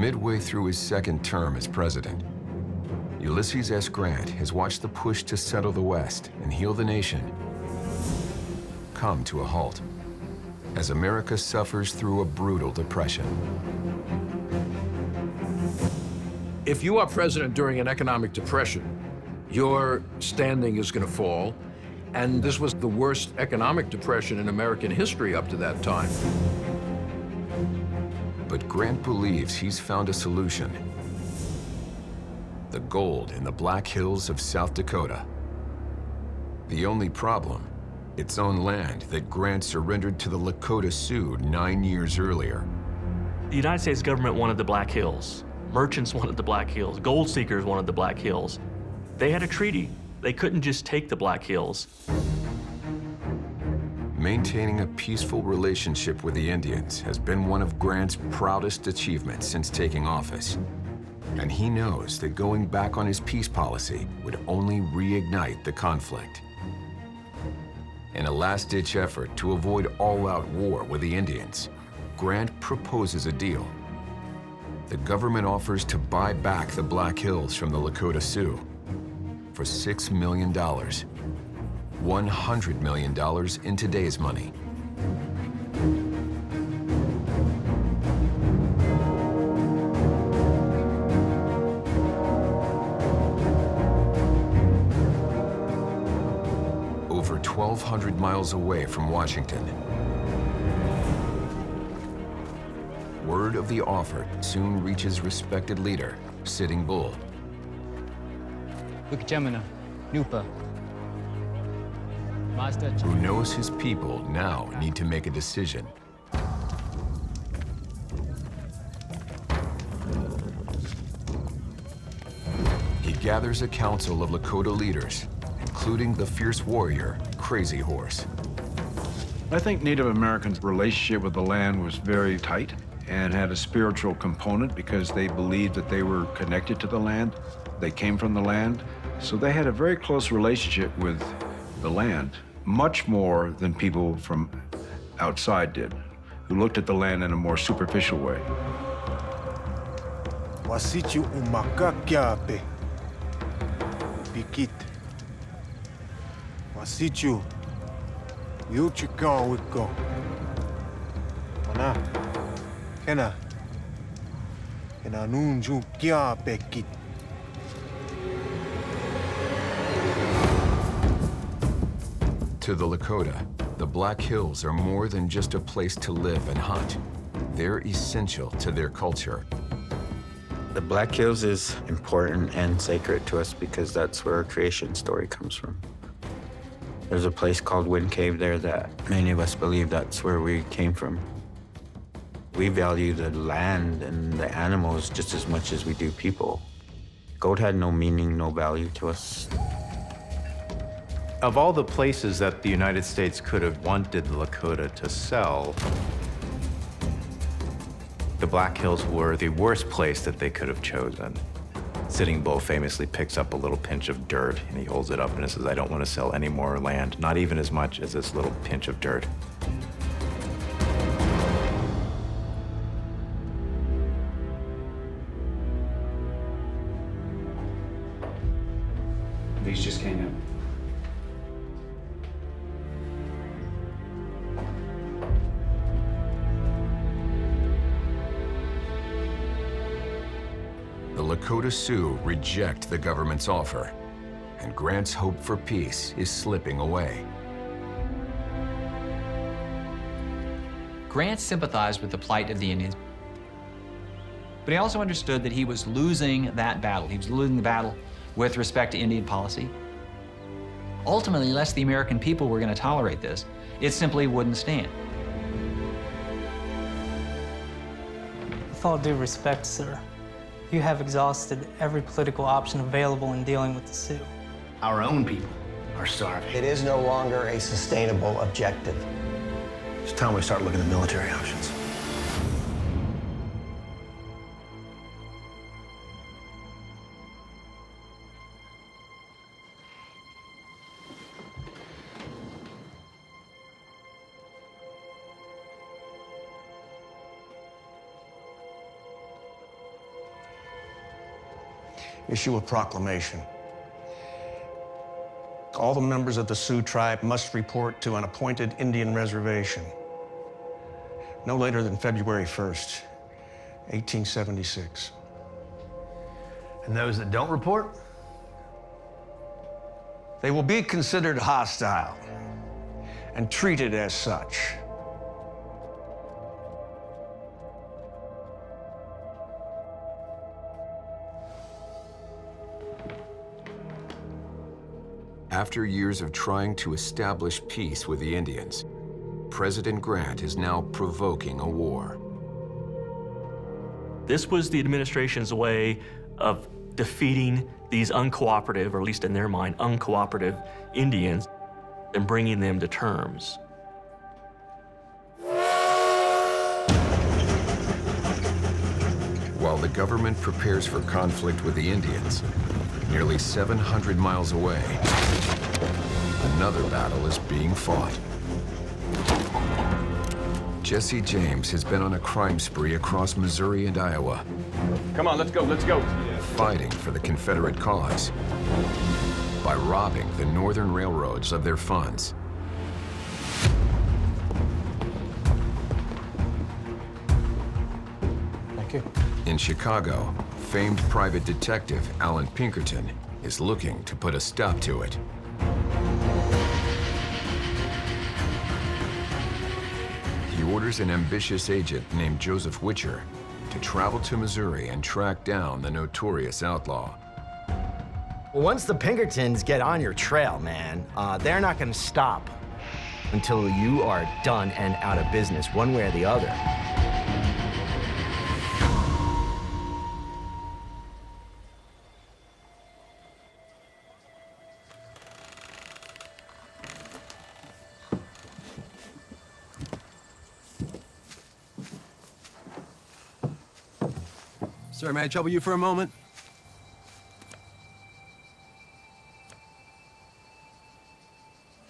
Midway through his second term as president, Ulysses S. Grant has watched the push to settle the West and heal the nation come to a halt as America suffers through a brutal depression. If you are president during an economic depression, your standing is going to fall, and this was the worst economic depression in American history up to that time. But Grant believes he's found a solution. The gold in the Black Hills of South Dakota. The only problem, its own land that Grant surrendered to the Lakota Sioux 9 years earlier. The United States government wanted the Black Hills. Merchants wanted the Black Hills. Gold seekers wanted the Black Hills. They had a treaty. They couldn't just take the Black Hills. Maintaining a peaceful relationship with the Indians has been one of Grant's proudest achievements since taking office. And he knows that going back on his peace policy would only reignite the conflict. In a last-ditch effort to avoid all-out war with the Indians, Grant proposes a deal. The government offers to buy back the Black Hills from the Lakota Sioux for $6 million. $100 million in today's money. Over 1,200 miles away from Washington, word of the offer soon reaches respected leader, Sitting Bull. Who knows his people now need to make a decision. He gathers a council of Lakota leaders, including the fierce warrior, Crazy Horse. I think Native Americans' relationship with the land was very tight and had a spiritual component because they believed that they were connected to the land. They came from the land. So they had a very close relationship with the land, much more than people from outside did, who looked at the land in a more superficial way. Wasichu umakakiape, pikit. Wasichu, yuchika wiko. Ana, kena nunju kia pekit. To the Lakota, the Black Hills are more than just a place to live and hunt. They're essential to their culture. The Black Hills is important and sacred to us because that's where our creation story comes from. There's a place called Wind Cave there that many of us believe that's where we came from. We value the land and the animals just as much as we do people. Gold had no meaning, no value to us. Of all the places that the United States could have wanted the Lakota to sell, the Black Hills were the worst place that they could have chosen. Sitting Bull famously picks up a little pinch of dirt and he holds it up and he says, "I don't want to sell any more land, not even as much as this little pinch of dirt." These just came in. The Lakota Sioux reject the government's offer, and Grant's hope for peace is slipping away. Grant sympathized with the plight of the Indians, but he also understood that he was losing that battle. He was losing the battle with respect to Indian policy. Ultimately, unless the American people were going to tolerate this, it simply wouldn't stand. With all due respect, sir, you have exhausted every political option available in dealing with the Sioux. Our own people are starving. It is no longer a sustainable objective. It's time we start looking at military options. issue a proclamation. All the members of the Sioux tribe must report to an appointed Indian reservation no later than February 1st, 1876. And those that don't report? They will be considered hostile and treated as such. After years of trying to establish peace with the Indians, President Grant is now provoking a war. This was the administration's way of defeating these uncooperative, or at least in their mind, uncooperative Indians and bringing them to terms. While the government prepares for conflict with the Indians, nearly 700 miles away, another battle is being fought. Jesse James has been on a crime spree across Missouri and Iowa. Come on, let's go, let's go. Fighting for the Confederate cause by robbing the northern railroads of their funds. Thank you. In Chicago, famed private detective Alan Pinkerton is looking to put a stop to it. He orders an ambitious agent named Joseph Witcher to travel to Missouri and track down the notorious outlaw. Once the Pinkertons get on your trail, man, they're not gonna stop until you are done and out of business, one way or the other. Sir, may I trouble you for a moment?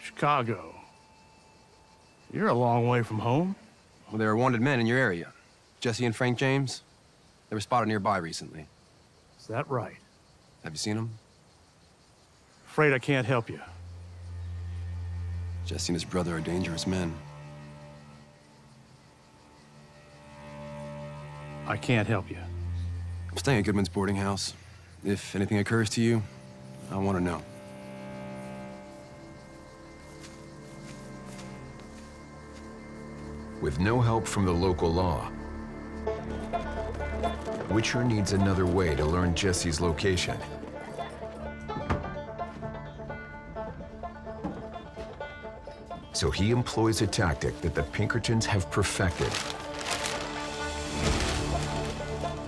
Chicago. You're a long way from home. Well, there are wanted men in your area. Jesse and Frank James. They were spotted nearby recently. Is that right? Have you seen them? Afraid I can't help you. Jesse and his brother are dangerous men. I can't help you. I'm staying at Goodman's boarding house. If anything occurs to you, I want to know. With no help from the local law, Witcher needs another way to learn Jesse's location. So he employs a tactic that the Pinkertons have perfected: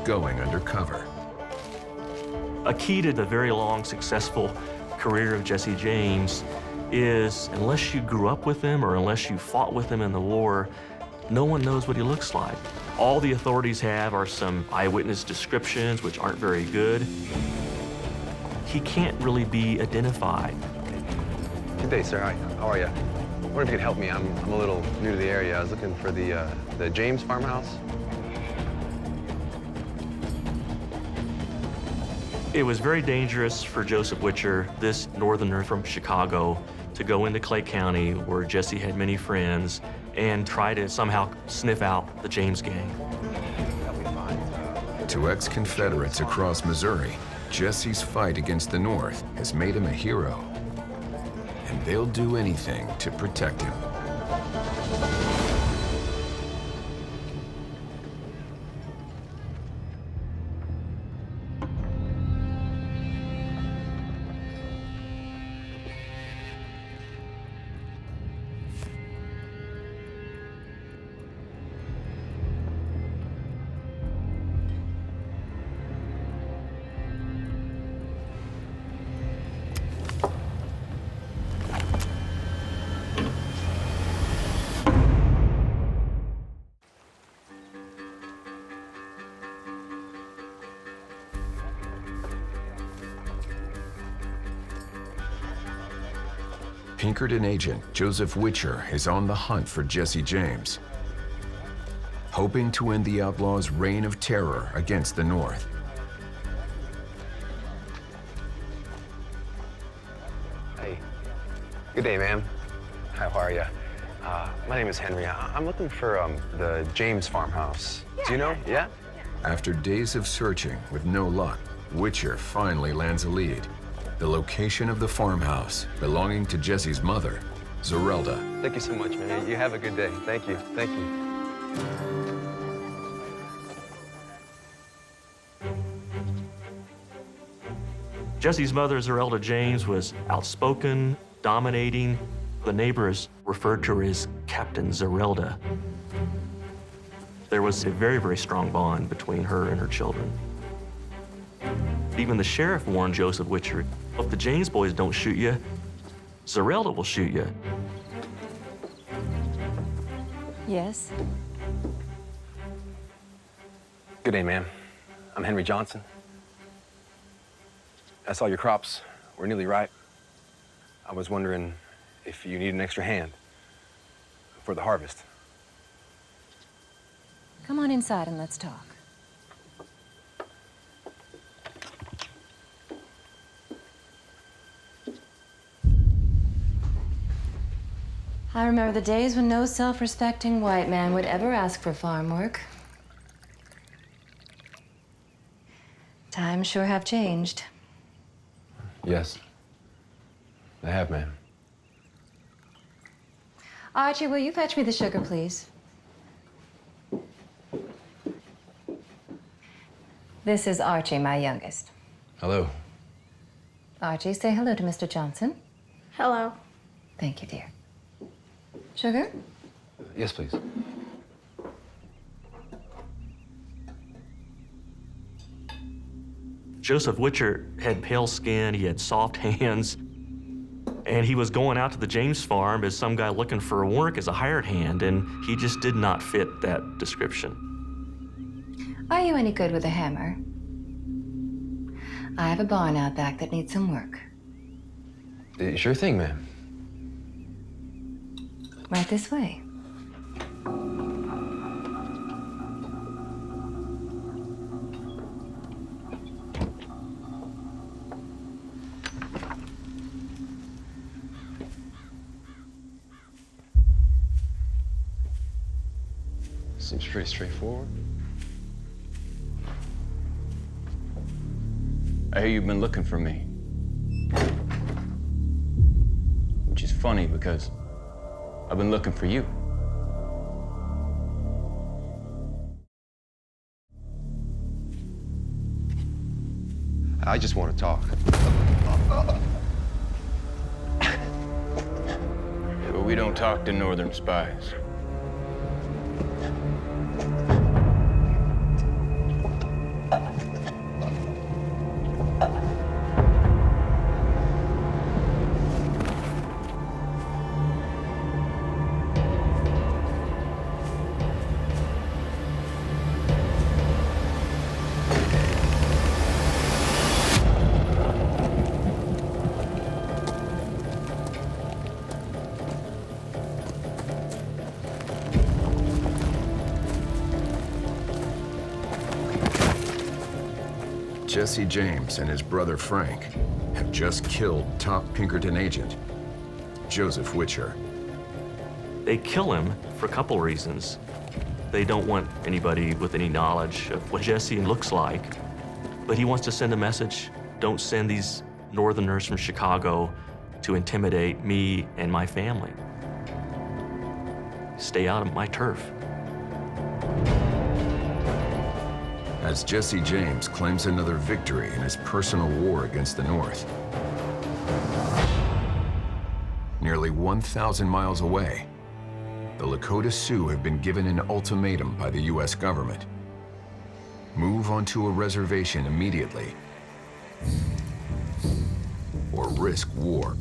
going undercover. A key to the very long, successful career of Jesse James is, unless you grew up with him or unless you fought with him in the war, no one knows what he looks like. All the authorities have are some eyewitness descriptions, which aren't very good. He can't really be identified. Good day, sir. Hi. How are you? I wonder if you could help me. I'm a little new to the area. I was looking for the James farmhouse. It was very dangerous for Joseph Witcher, this northerner from Chicago, to go into Clay County, where Jesse had many friends, and try to somehow sniff out the James gang. To ex-Confederates across Missouri, Jesse's fight against the North has made him a hero, and they'll do anything to protect him. Pinkerton agent Joseph Witcher is on the hunt for Jesse James, hoping to end the outlaws' reign of terror against the North. Good day, ma'am. How are you? My name is Henry. I'm looking for the James farmhouse. Do you know? Yeah? After days of searching with no luck, Witcher finally lands a lead. The location of the farmhouse belonging to Jesse's mother, Zerelda. Thank you so much, man. You have a good day. Thank you. Thank you. Jesse's mother, Zerelda James, was outspoken, dominating. The neighbors referred to her as Captain Zerelda. There was a very, very strong bond between her and her children. Even the sheriff warned Joseph Witcher, if the James boys don't shoot you, Zerelda will shoot you. Yes? Good day, ma'am. I'm Henry Johnson. I saw your crops were nearly ripe. I was wondering if you need an extra hand for the harvest. Come on inside and let's talk. I remember the days when no self-respecting white man would ever ask for farm work. Times sure have changed. Yes, I have, ma'am. Archie, will you fetch me the sugar, please? This is Archie, my youngest. Hello. Archie, say hello to Mr. Johnson. Hello. Thank you, dear. Sugar? Yes, please. Joseph Witcher had pale skin, he had soft hands, and he was going out to the James farm as some guy looking for work as a hired hand, and he just did not fit that description. Are you any good with a hammer? I have a barn out back that needs some work. Sure thing, ma'am. Right this way. Seems pretty straightforward. I hear you've been looking for me. Which is funny because I've been looking for you. I just want to talk. But we don't talk to northern spies. Jesse James and his brother Frank have just killed top Pinkerton agent, Joseph Witcher. They kill him for a couple reasons. They don't want anybody with any knowledge of what Jesse looks like, but he wants to send a message. Don't send these northerners from Chicago to intimidate me and my family. Stay out of my turf. As Jesse James claims another victory in his personal war against the North. Nearly 1,000 miles away, the Lakota Sioux have been given an ultimatum by the U.S. government. Move onto a reservation immediately, or risk war.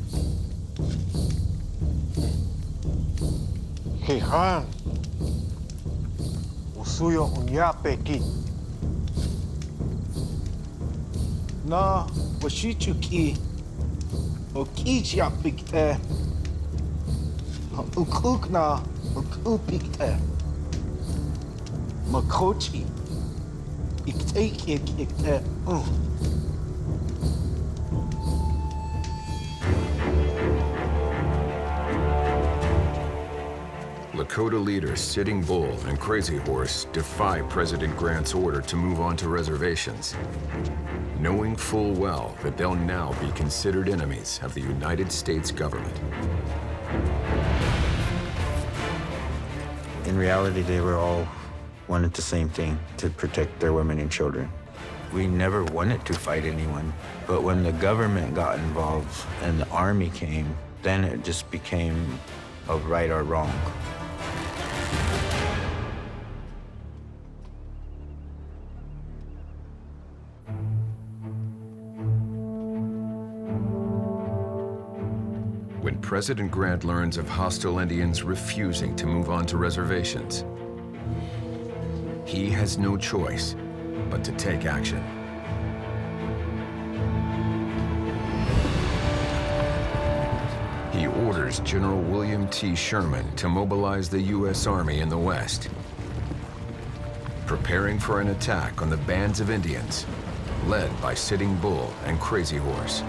Hihan. Usuyo unyapeki. Na washichuki. Okichia pikte. Ukukna ukupikte. Makochi. Ikte. Lakota leaders Sitting Bull and Crazy Horse defy President Grant's order to move on to reservations, knowing full well that they'll now be considered enemies of the United States government. In reality, they were all wanted the same thing, to protect their women and children. We never wanted to fight anyone, but when the government got involved and the army came, then it just became a right or wrong. When President Grant learns of hostile Indians refusing to move on to reservations, he has no choice but to take action. He orders General William T. Sherman to mobilize the U.S. Army in the West, preparing for an attack on the bands of Indians led by Sitting Bull and Crazy Horse.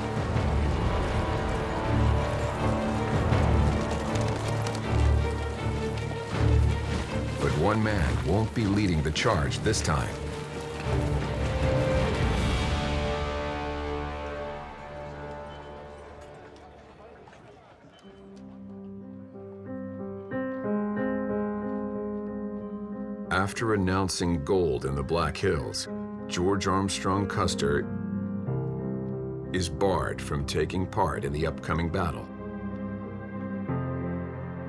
But one man won't be leading the charge this time. After announcing gold in the Black Hills, George Armstrong Custer is barred from taking part in the upcoming battle.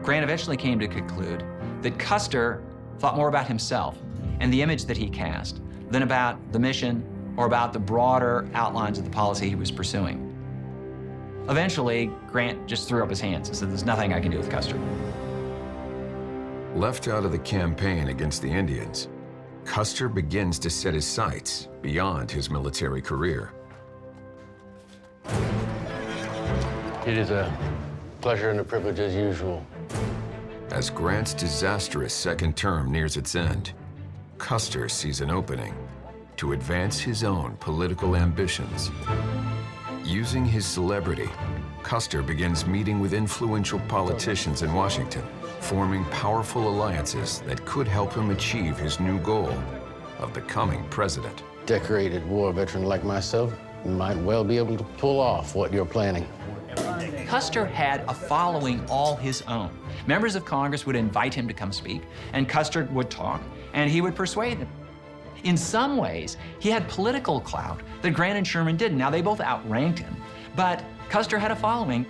Grant eventually came to conclude that Custer thought more about himself and the image that he cast than about the mission or about the broader outlines of the policy he was pursuing. Eventually, Grant just threw up his hands and said, "There's nothing I can do with Custer." Left out of the campaign against the Indians, Custer begins to set his sights beyond his military career. It is a pleasure and a privilege as usual. As Grant's disastrous second term nears its end, Custer sees an opening to advance his own political ambitions. Using his celebrity, Custer begins meeting with influential politicians in Washington, forming powerful alliances that could help him achieve his new goal of becoming president. Decorated war veteran like myself might well be able to pull off what you're planning. Custer had a following all his own. Members of Congress would invite him to come speak, and Custer would talk, and he would persuade them. In some ways, he had political clout that Grant and Sherman didn't. Now, they both outranked him, but Custer had a following.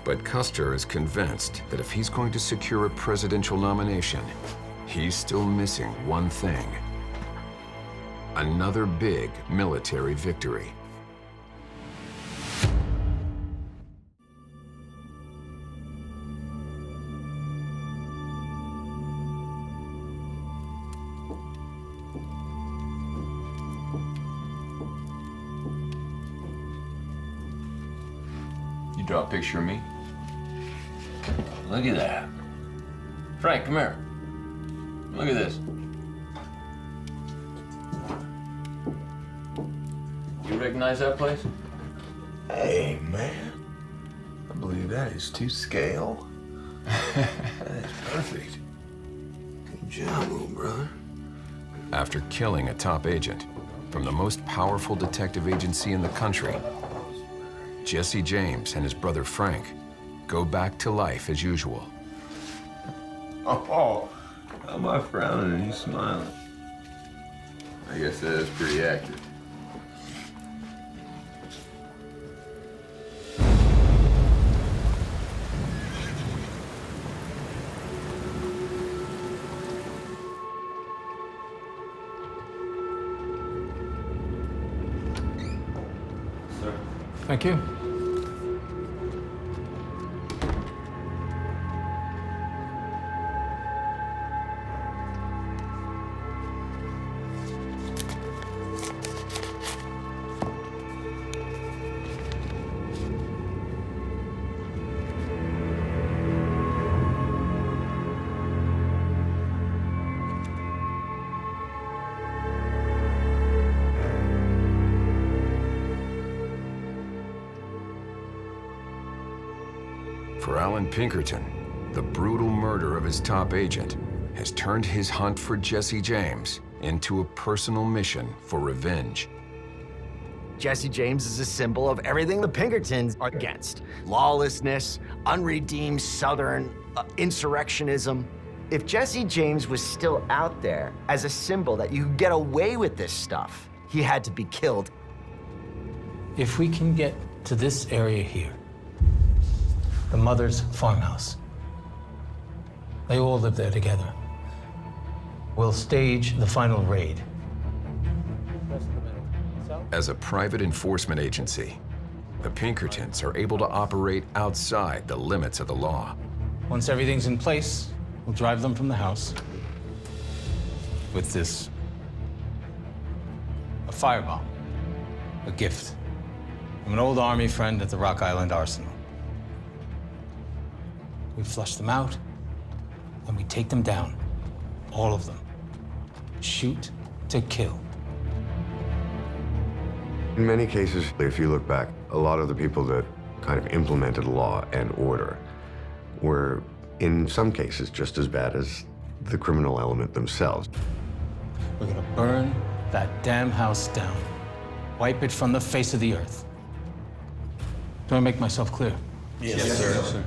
But Custer is convinced that if he's going to secure a presidential nomination, he's still missing one thing: another big military victory. You draw a picture of me? Look at that. Frank, come here. Look at this. You recognize that place? Hey, man. I believe that is to scale. That is perfect. Good job, little brother. After killing a top agent from the most powerful detective agency in the country, Jesse James and his brother Frank go back to life as usual. Oh, how am I frowning and you smiling? I guess that is pretty accurate. Sir. Thank you. For Alan Pinkerton, the brutal murder of his top agent has turned his hunt for Jesse James into a personal mission for revenge. Jesse James is a symbol of everything the Pinkertons are against. Lawlessness, unredeemed Southern insurrectionism. If Jesse James was still out there as a symbol that you could get away with this stuff, he had to be killed. If we can get to this area here, the mother's farmhouse, they all live there together. We'll stage the final raid. As a private enforcement agency, the Pinkertons are able to operate outside the limits of the law. Once everything's in place, we'll drive them from the house with this. A firebomb, a gift from an old army friend at the Rock Island Arsenal. We flush them out, and we take them down, all of them. Shoot to kill. In many cases, if you look back, a lot of the people that kind of implemented law and order were, in some cases, just as bad as the criminal element themselves. We're gonna burn that damn house down. Wipe it from the face of the earth. Do I make myself clear? Yes, sir.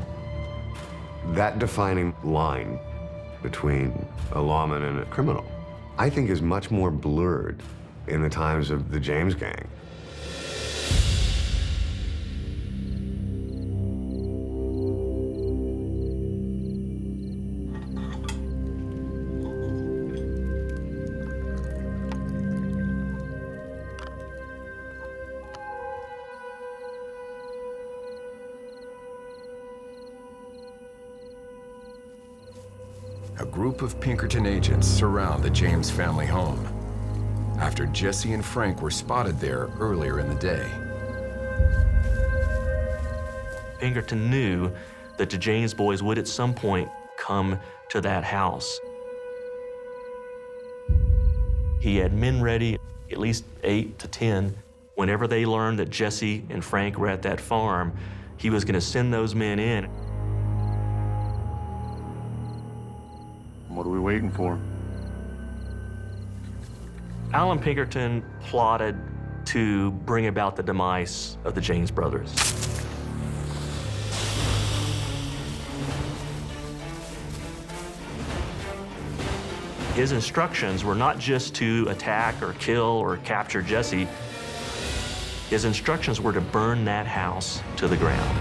That defining line between a lawman and a criminal, I think, is much more blurred in the times of the James Gang. A group of Pinkerton agents surround the James family home after Jesse and Frank were spotted there earlier in the day. Pinkerton knew that the James boys would at some point come to that house. He had men ready, at least 8 to 10. Whenever they learned that Jesse and Frank were at that farm, he was going to send those men in. What are we waiting for? Alan Pinkerton plotted to bring about the demise of the James brothers. His instructions were not just to attack or kill or capture Jesse. His instructions were to burn that house to the ground.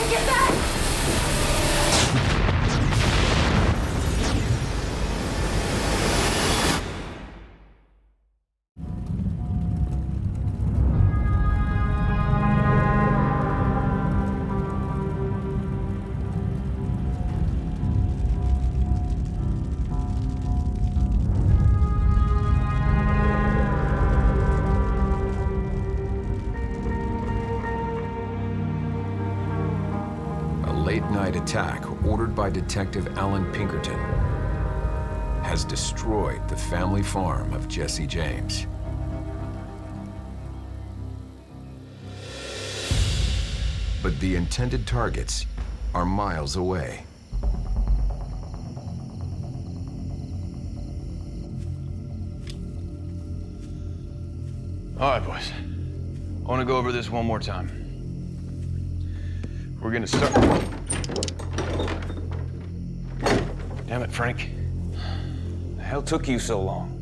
Get back! Late-night attack ordered by Detective Alan Pinkerton has destroyed the family farm of Jesse James. But the intended targets are miles away. All right, boys. I want to go over this one more time. We're gonna start. Damn it, Frank. The hell took you so long?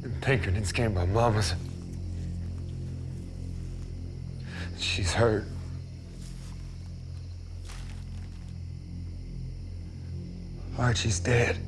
The Pinkertons came by Mama's. She's hurt. Archie's dead.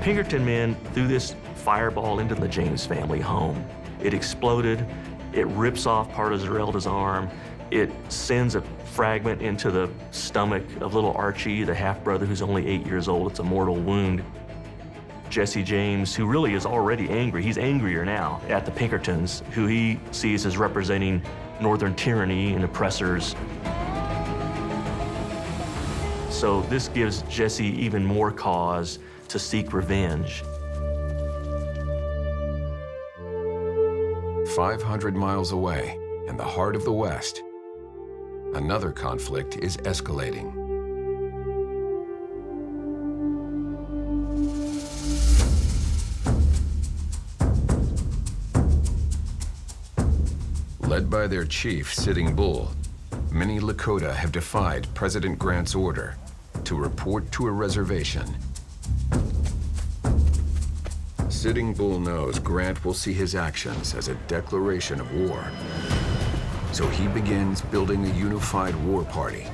Pinkerton men threw this fireball into the James family home. It exploded. It rips off part of Zerelda's arm. It sends a fragment into the stomach of little Archie, the half-brother who's only 8 years old. It's a mortal wound. Jesse James, who really is already angry, he's angrier now at the Pinkertons, who he sees as representing Northern tyranny and oppressors. So this gives Jesse even more cause to seek revenge. 500 miles away, in the heart of the West, another conflict is escalating. Led by their chief, Sitting Bull, many Lakota have defied President Grant's order to report to a reservation. Sitting Bull knows Grant will see his actions as a declaration of war. So he begins building a unified war party,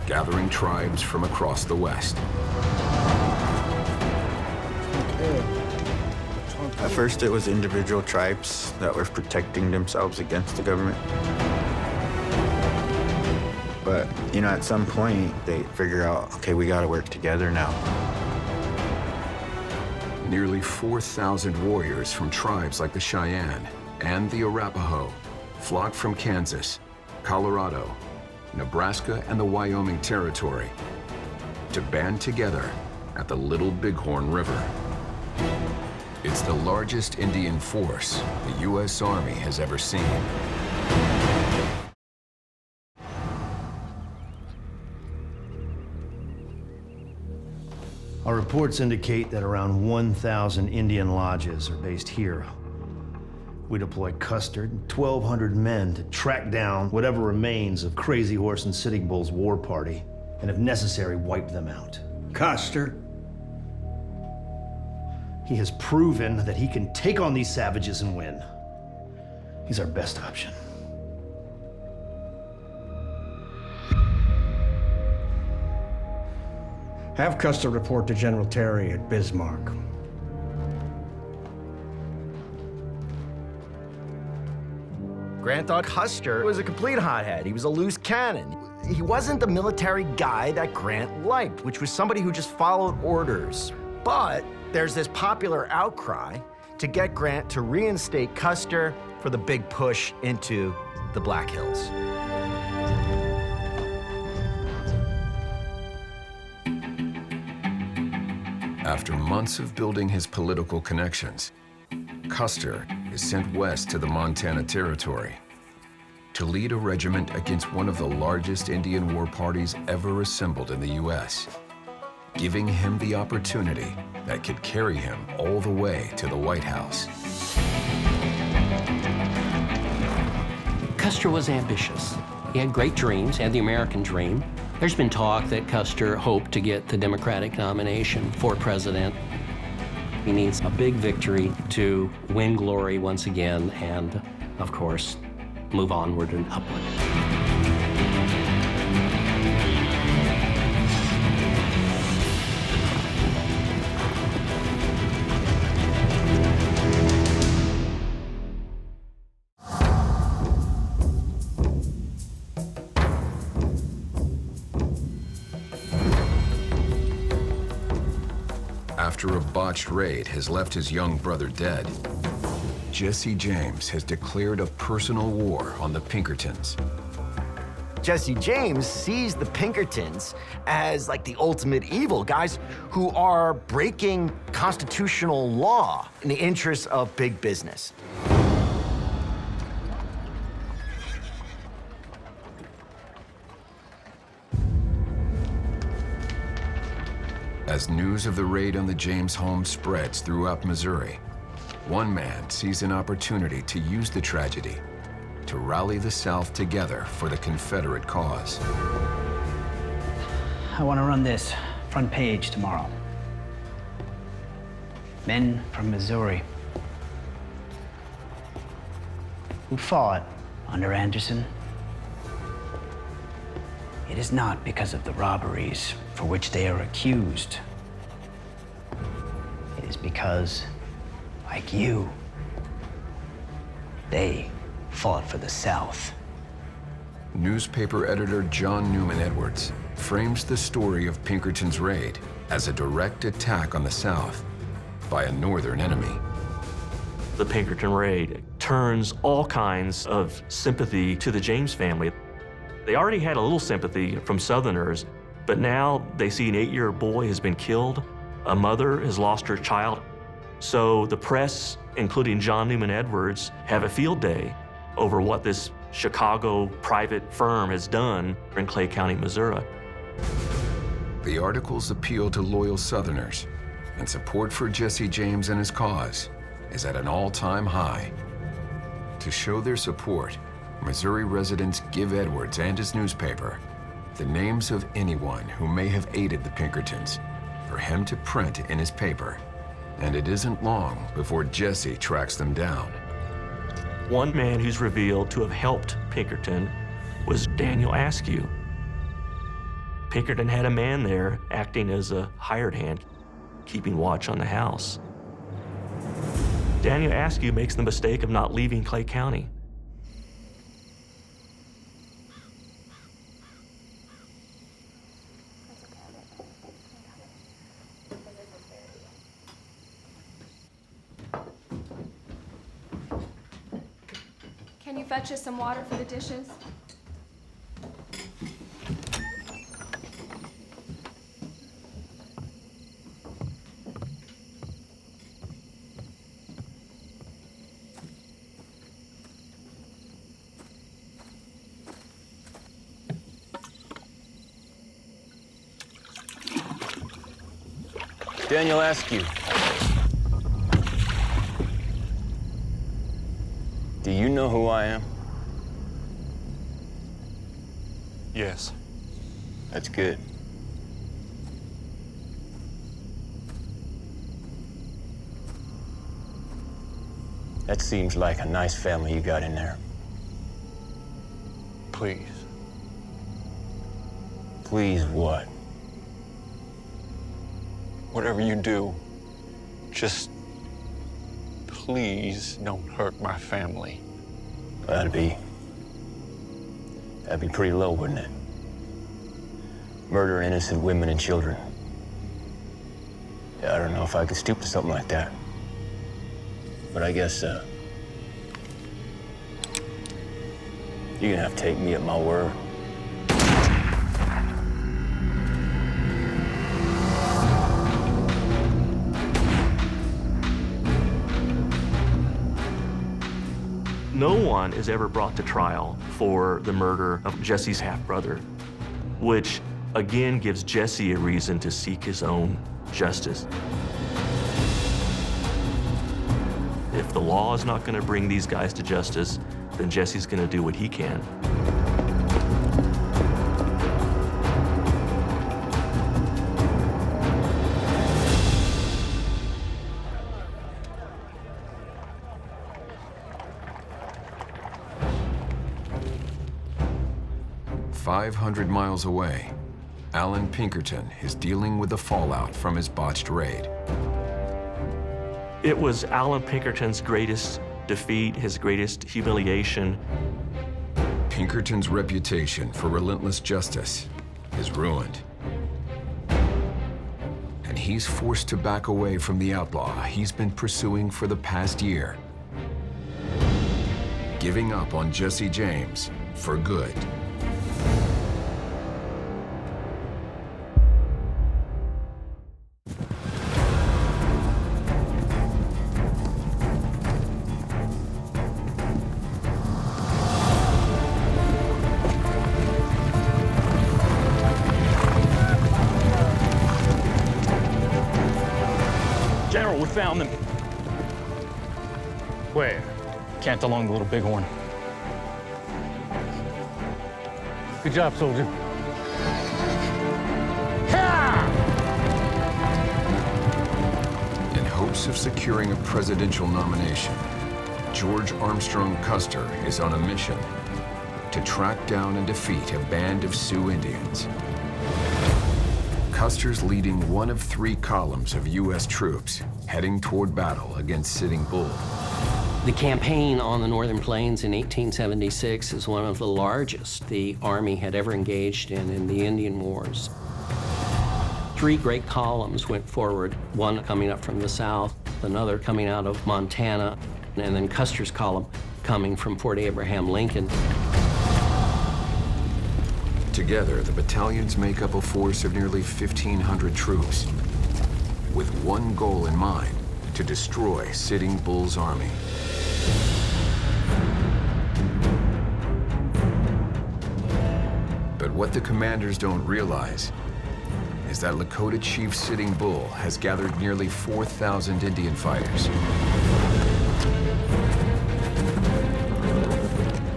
gathering tribes from across the West. At first, it was individual tribes that were protecting themselves against the government. But, you know, at some point, they figure out, okay, we gotta work together now. Nearly 4,000 warriors from tribes like the Cheyenne and the Arapaho flock from Kansas, Colorado, Nebraska, and the Wyoming Territory to band together at the Little Bighorn River. It's the largest Indian force the U.S. Army has ever seen. Our reports indicate that around 1,000 Indian lodges are based here. We deployed Custer and 1,200 men to track down whatever remains of Crazy Horse and Sitting Bull's war party, and if necessary, wipe them out. Custer? He has proven that he can take on these savages and win. He's our best option. Have Custer report to General Terry at Bismarck. Grant thought Custer was a complete hothead. He was a loose cannon. He wasn't the military guy that Grant liked, which was somebody who just followed orders. But there's this popular outcry to get Grant to reinstate Custer for the big push into the Black Hills. After months of building his political connections, Custer is sent west to the Montana Territory to lead a regiment against one of the largest Indian war parties ever assembled in the U.S., giving him the opportunity that could carry him all the way to the White House. Custer was ambitious. He had great dreams, had the American dream. There's been talk that Custer hoped to get the Democratic nomination for president. He needs a big victory to win glory once again and, of course, move onward and upward. After a botched raid has left his young brother dead, Jesse James has declared a personal war on the Pinkertons. Jesse James sees the Pinkertons as like the ultimate evil, guys who are breaking constitutional law in the interests of big business. As news of the raid on the James home spreads throughout Missouri, one man sees an opportunity to use the tragedy to rally the South together for the Confederate cause. I want to run this front page tomorrow. Men from Missouri who fought under Anderson. It is not because of the robberies for which they are accused. It is because, like you, they fought for the South. Newspaper editor John Newman Edwards frames the story of Pinkerton's raid as a direct attack on the South by a Northern enemy. The Pinkerton raid turns all kinds of sympathy to the James family. They already had a little sympathy from Southerners, but now they see an 8-year boy has been killed, a mother has lost her child. So the press, including John Newman Edwards, have a field day over what this Chicago private firm has done in Clay County, Missouri. The articles appeal to loyal Southerners, and support for Jesse James and his cause is at an all-time high. To show their support, Missouri residents give Edwards and his newspaper the names of anyone who may have aided the Pinkertons for him to print in his paper. And it isn't long before Jesse tracks them down. One man who's revealed to have helped Pinkerton was Daniel Askew. Pinkerton had a man there acting as a hired hand, keeping watch on the house. Daniel Askew makes the mistake of not leaving Clay County. Can you fetch us some water for the dishes? Daniel Askew. Do you know who I am? Yes. That's good. That seems like a nice family you got in there. Please. Please what? Whatever you do, just please don't hurt my family. That'd be pretty low, wouldn't it? Murdering innocent women and children. Yeah, I don't know if I could stoop to something like that. But I guess, you're gonna have to take me at my word. No one is ever brought to trial for the murder of Jesse's half-brother, which again gives Jesse a reason to seek his own justice. If the law is not going to bring these guys to justice, then Jesse's going to do what he can. "500 miles away, Alan Pinkerton is dealing with the fallout from his botched raid. It was Alan Pinkerton's greatest defeat, his greatest humiliation. Pinkerton's reputation for relentless justice is ruined. And he's forced to back away from the outlaw he's been pursuing for the past year, giving up on Jesse James for good. General, we found them. Where? Camped along the Little Bighorn. Good job, soldier. In hopes of securing a presidential nomination, George Armstrong Custer is on a mission to track down and defeat a band of Sioux Indians. Custer's leading one of 3 columns of U.S. troops heading toward battle against Sitting Bull. The campaign on the Northern Plains in 1876 is one of the largest the Army had ever engaged in the Indian Wars. 3 great columns went forward, one coming up from the south, another coming out of Montana, and then Custer's column coming from Fort Abraham Lincoln. Together, the battalions make up a force of nearly 1,500 troops, with one goal in mind: to destroy Sitting Bull's army. But what the commanders don't realize is that Lakota Chief Sitting Bull has gathered nearly 4,000 Indian fighters,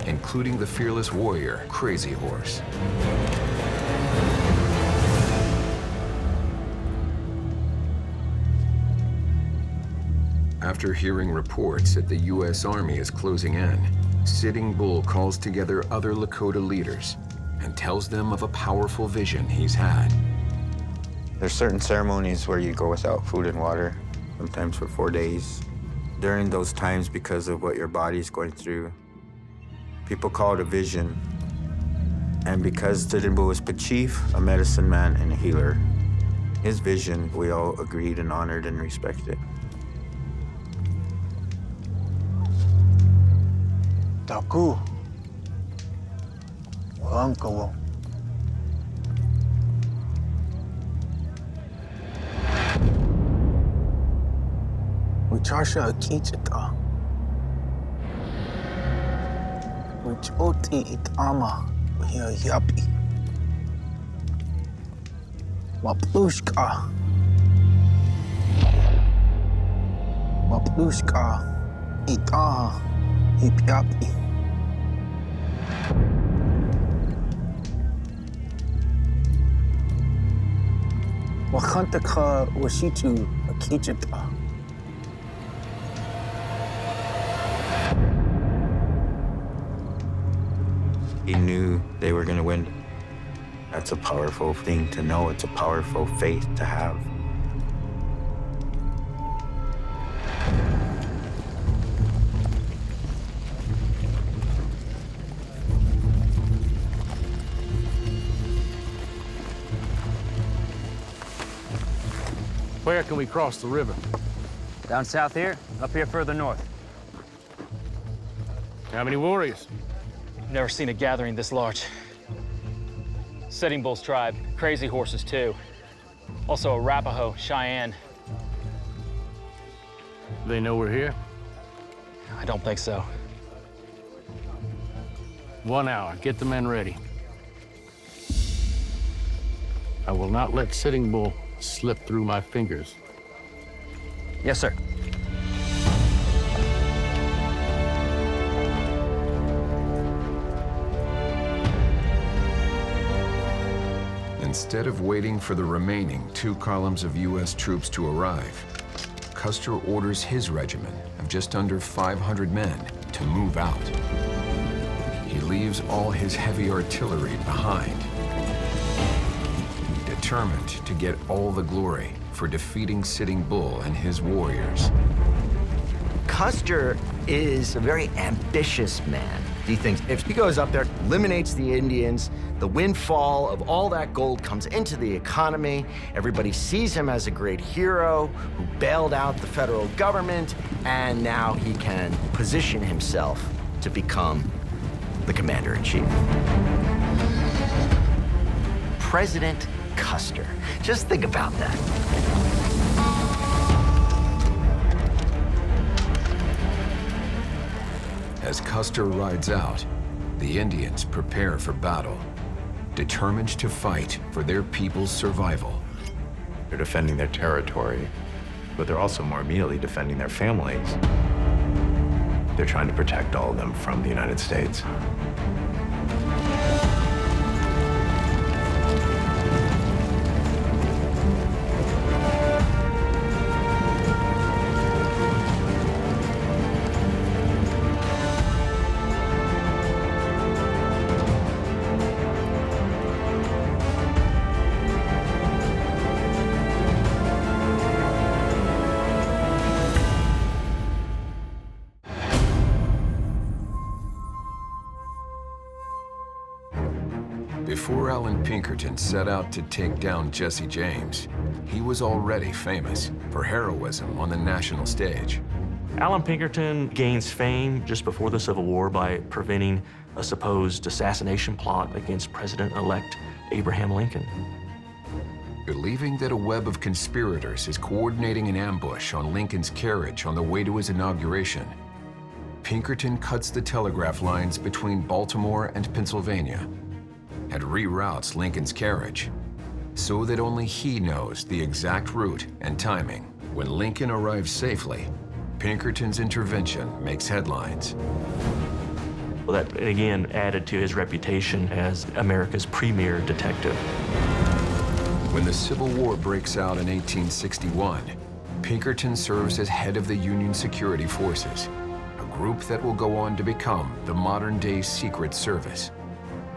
including the fearless warrior, Crazy Horse. After hearing reports that the U.S. Army is closing in, Sitting Bull calls together other Lakota leaders and tells them of a powerful vision he's had. There's certain ceremonies where you go without food and water, sometimes for 4 days. During those times, because of what your body's going through, people call it a vision. And because Sitting Bull was a chief, a medicine man, and a healer, his vision, we all agreed and honored and respected. Taku. Uncle. Wichasha Kichita. Wichoti Itama. Here Yapi. Maplushka. Maplushka. Ita. Hipiapi. Wakantaka Washitu Akichita. He knew they were going to win. That's a powerful thing to know. It's a powerful faith to have. Where can we cross the river? Down south here, up here further north. How many warriors? Never seen a gathering this large. Sitting Bull's tribe, Crazy Horses too. Also Arapaho, Cheyenne. They know we're here? I don't think so. 1 hour, get the men ready. I will not let Sitting Bull slip through my fingers. Yes, sir. Instead of waiting for the remaining 2 columns of U.S. troops to arrive, Custer orders his regiment of just under 500 men to move out. He leaves all his heavy artillery behind, determined to get all the glory for defeating Sitting Bull and his warriors. Custer is a very ambitious man. He thinks if he goes up there, eliminates the Indians, the windfall of all that gold comes into the economy. Everybody sees him as a great hero who bailed out the federal government, and now he can position himself to become the commander-in-chief. President Custer. Just think about that. As Custer rides out, the Indians prepare for battle, determined to fight for their people's survival. They're defending their territory, but they're also more immediately defending their families. They're trying to protect all of them from the United States. Alan Pinkerton set out to take down Jesse James, he was already famous for heroism on the national stage. Alan Pinkerton gains fame just before the Civil War by preventing a supposed assassination plot against President-elect Abraham Lincoln. Believing that a web of conspirators is coordinating an ambush on Lincoln's carriage on the way to his inauguration, Pinkerton cuts the telegraph lines between Baltimore and Pennsylvania and reroutes Lincoln's carriage so that only he knows the exact route and timing. When Lincoln arrives safely, Pinkerton's intervention makes headlines. Well, that, again, added to his reputation as America's premier detective. When the Civil War breaks out in 1861, Pinkerton serves as head of the Union Security Forces, a group that will go on to become the modern-day Secret Service.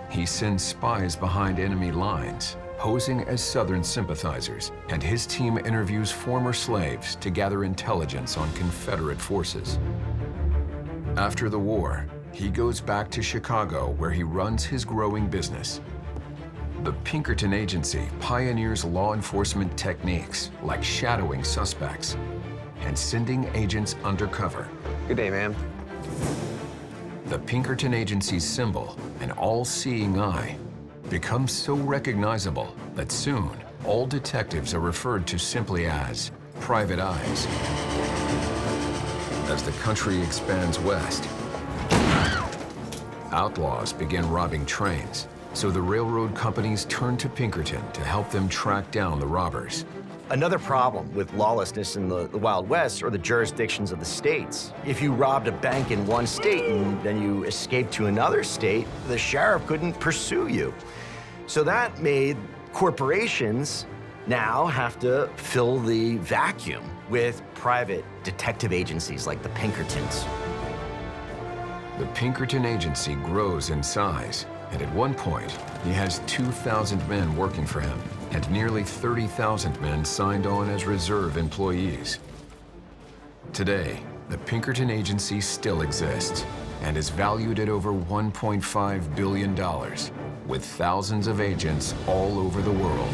He sends spies behind enemy lines, posing as Southern sympathizers, and his team interviews former slaves to gather intelligence on Confederate forces. After the war, he goes back to Chicago, where he runs his growing business. The Pinkerton Agency pioneers law enforcement techniques like shadowing suspects and sending agents undercover. Good day, ma'am. The Pinkerton Agency's symbol, an all-seeing eye, becomes so recognizable that soon all detectives are referred to simply as private eyes. As the country expands west, outlaws begin robbing trains, so the railroad companies turn to Pinkerton to help them track down the robbers. Another problem with lawlessness in the Wild West are the jurisdictions of the states. If you robbed a bank in one state and then you escaped to another state, the sheriff couldn't pursue you. So that made corporations now have to fill the vacuum with private detective agencies like the Pinkertons. The Pinkerton Agency grows in size, and at one point, he has 2,000 men working for him, and nearly 30,000 men signed on as reserve employees. Today, the Pinkerton Agency still exists and is valued at over $1.5 billion, with thousands of agents all over the world.